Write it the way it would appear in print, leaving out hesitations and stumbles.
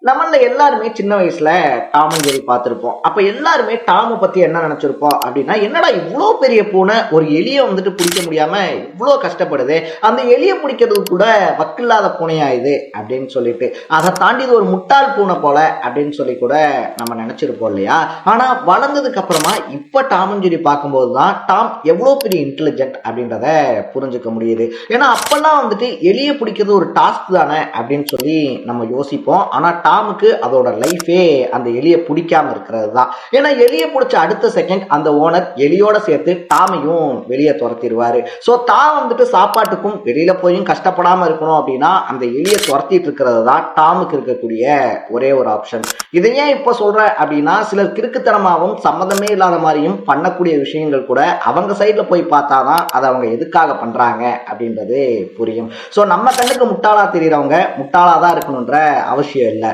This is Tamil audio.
நம்மள எல்லாருமே சின்ன வயசுல டாம் அண்ட் ஜெரி பார்த்திருப்போம். அப்ப எல்லாருமே டாமை பத்தி என்ன நினைச்சிருப்போம் அப்படின்னா, என்னடா இவ்வளோ பெரிய பூனை ஒரு எலியை வந்துட்டு பிடிக்க முடியாம இவ்வளோ கஷ்டப்படுது, அந்த எலியை பிடிக்கிறது கூட வக்கில்லாத பூனையா இது அப்படின்னு சொல்லிட்டு, அதை தாண்டி இது ஒரு முட்டாள் பூனை போல அப்படின்னு சொல்லி கூட நம்ம நினைச்சிருப்போம் இல்லையா? ஆனா வளர்ந்ததுக்கு அப்புறமா இப்ப டாம் அண்ட் ஜெரி பார்க்கும்போது தான் டாம் எவ்வளோ பெரிய இன்டெலிஜென்ட் அப்படின்றத புரிஞ்சுக்க முடியுது. ஏன்னா அப்பெல்லாம் வந்துட்டு எலியை பிடிக்கிறது ஒரு டாஸ்க் தானே அப்படின்னு சொல்லி நம்ம யோசிப்போம். ஆனா டாமுக்கு அதோட லைஃபே அந்த எலியை பிடிக்காம இருக்கிறது தான். ஏன்னா எலியை பிடிச்ச அடுத்த செகண்ட் அந்த ஓனர் எலியோட சேர்த்து டாமையும் வெளியே துரத்திடுவாரு. ஸோ டாம் வந்துட்டு சாப்பாட்டுக்கும் வெளியில போயும் கஷ்டப்படாம இருக்கணும் அப்படின்னா அந்த எலியை துரத்திட்டு இருக்கிறது தான் டாமுக்கு இருக்கக்கூடிய ஒரே ஒரு ஆப்ஷன். இதை ஏன் இப்ப சொல்ற அப்படின்னா, சிலர் கிறுக்குத்தனமாகவும் சம்மந்தமே இல்லாத மாதிரியும் பண்ணக்கூடிய விஷயங்கள் கூட அவங்க சைட்ல போய் பார்த்தாதான் அதை அவங்க எதுக்காக பண்றாங்க அப்படின்றது புரியும். ஸோ நம்ம கண்ணுக்கு முட்டாளா தெரியறவங்க முட்டாளாதான் இருக்கணும்ன்ற அவசியம் இல்லை.